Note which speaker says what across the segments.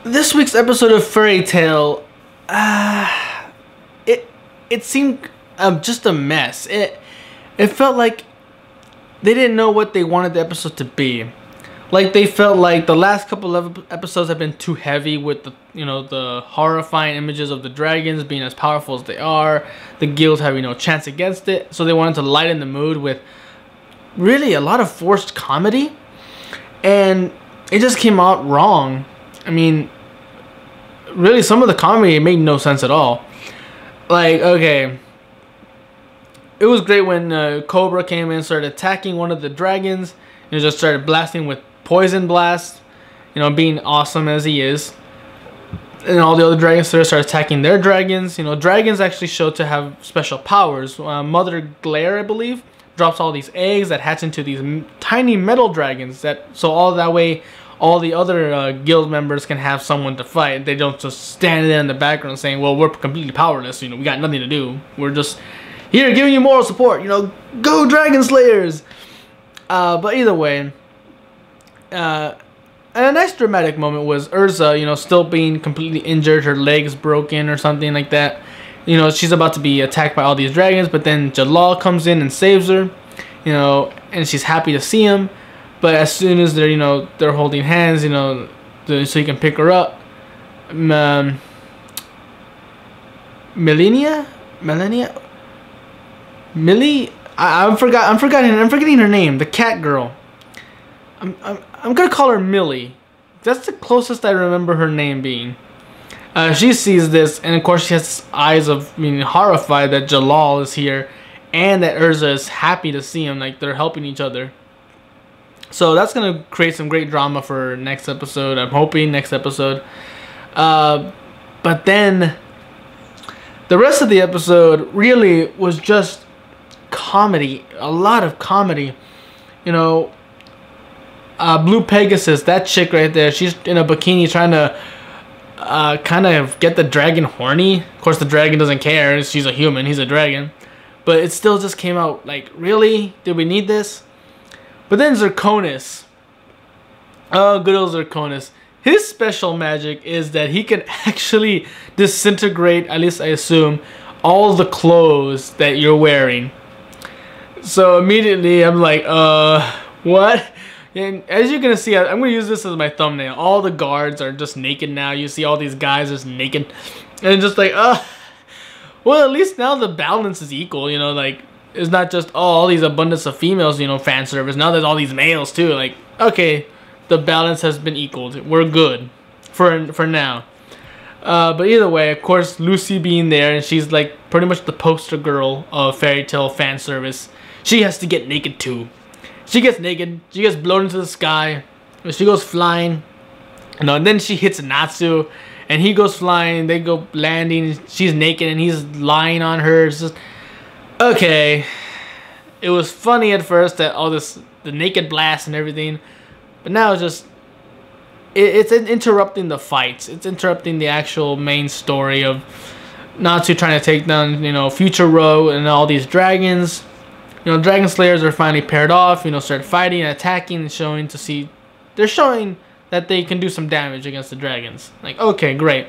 Speaker 1: This week's episode of Fairy Tail, it seemed just a mess. It felt like they didn't know what they wanted the episode to be. Like they felt like the last couple of episodes have been too heavy with the horrifying images of the dragons being as powerful as they are, the guild having no chance against it. So they wanted to lighten the mood with really a lot of forced comedy, and it just came out wrong. I mean, really, some of the comedy made no sense at all. Like, okay, it was great when Cobra came in and started attacking one of the dragons and just started blasting with poison blast, being awesome as he is. And all the other dragons started attacking their dragons. Dragons actually show to have special powers. Mother Glare, I believe, drops all these eggs that hatch into these tiny metal dragons. So all that way, all the other guild members can have someone to fight. They don't just stand there in the background saying, well, we're completely powerless. We got nothing to do. We're just here giving you moral support. Go Dragon Slayers. But either way, and a nice dramatic moment was Urza, still being completely injured. Her leg's broken or something like that. She's about to be attacked by all these dragons. But then Jalal comes in and saves her. And she's happy to see him. But as soon as they're holding hands, so he can pick her up. Millie. I'm forgetting her name. The cat girl. I'm gonna call her Millie. That's the closest I remember her name being. She sees this, and of course she has eyes of being horrified that Jalal is here, and that Urza is happy to see him. Like they're helping each other. So that's gonna create some great drama for next episode. I'm hoping next episode. But then the rest of the episode really was just comedy, a lot of comedy. Blue Pegasus, that chick right there, she's in a bikini trying to kind of get the dragon horny. Of course the dragon doesn't care, she's a human, he's a dragon. But it still just came out like, really? Did we need this? But then Zirconis. Oh, good old Zirconis. His special magic is that he can actually disintegrate, at least I assume, all the clothes that you're wearing. So immediately I'm like, what? And as you're gonna see, I'm gonna use this as my thumbnail. All the guards are just naked now. You see all these guys just naked. And just like, well, at least now the balance is equal, like, it's not just, all these abundance of females, fan service. Now there's all these males too. Like, okay, the balance has been equaled. We're good for now. But either way, of course, Lucy being there, and she's like pretty much the poster girl of Fairy Tail fan service. She has to get naked too. She gets naked. She gets blown into the sky. She goes flying. And then she hits Natsu, and he goes flying. They go landing. She's naked, and he's lying on her. It's just, okay. It was funny at first that all this, the naked blast and everything, but now it's just, it's interrupting the fights. It's interrupting the actual main story of Natsu trying to take down, Future Row and all these dragons. Dragon Slayers are finally paired off, start fighting and attacking and they're showing that they can do some damage against the dragons. Like, okay, great.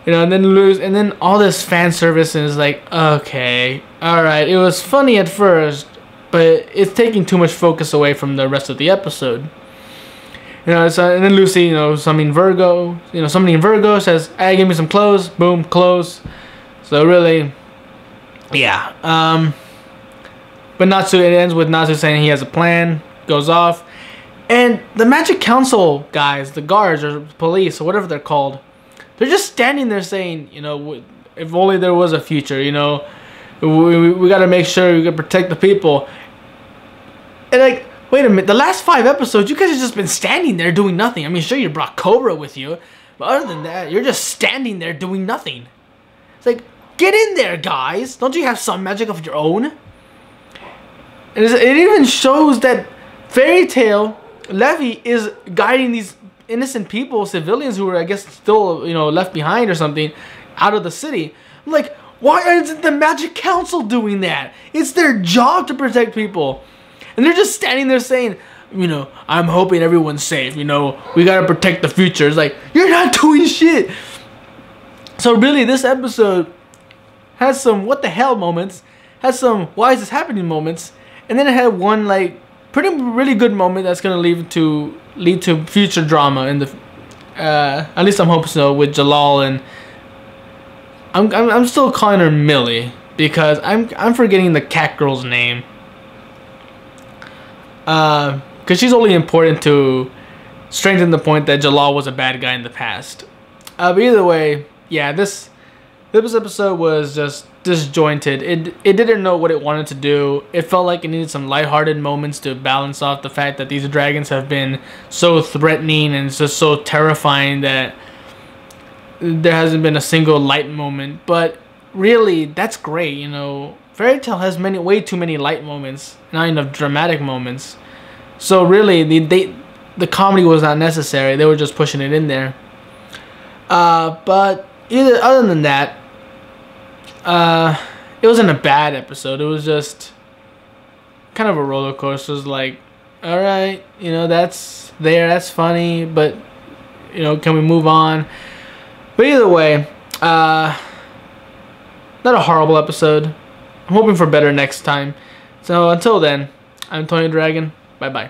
Speaker 1: And then all this fan service is like, okay, alright, it was funny at first, but it's taking too much focus away from the rest of the episode. And then Lucy, summoning Virgo, says, hey, give me some clothes, boom, clothes. So really, yeah. But Natsu, it ends with Natsu saying he has a plan, goes off. And the Magic Council guys, the guards or police or whatever they're called, they're just standing there saying, if only there was a future, we got to make sure we can protect the people. And like, wait a minute, the last 5 episodes, you guys have just been standing there doing nothing. I mean, sure, you brought Cobra with you, but other than that, you're just standing there doing nothing. It's like, get in there, guys. Don't you have some magic of your own? And it even shows that Fairy Tail, Levy, is guiding these innocent people, civilians who were, I guess, still, left behind or something, out of the city. I'm like, why isn't the Magic Council doing that? It's their job to protect people. And they're just standing there saying, I'm hoping everyone's safe. We gotta protect the future. It's like, you're not doing shit. So really, this episode has some what the hell moments, has some why is this happening moments, and then it had one like really good moment that's gonna lead to future drama in the at least I'm hoping so, with Jalal, and I'm still calling her Millie because I'm forgetting the cat girl's name. Because she's only important to strengthen the point that Jalal was a bad guy in the past. But either way, yeah, this episode was just disjointed. It didn't know what it wanted to do. It felt like it needed some lighthearted moments to balance off the fact that these dragons have been so threatening and just so terrifying that there hasn't been a single light moment. But really, that's great. Fairy Tail has way too many light moments, not enough dramatic moments. So really, the comedy was not necessary. They were just pushing it in there. But other than that, it wasn't a bad episode. It was just kind of a roller coaster. It was like, all right, that's funny, but can we move on? But either way, not a horrible episode. I'm hoping for better next time. So until then, I'm Tony Dragon. Bye-bye.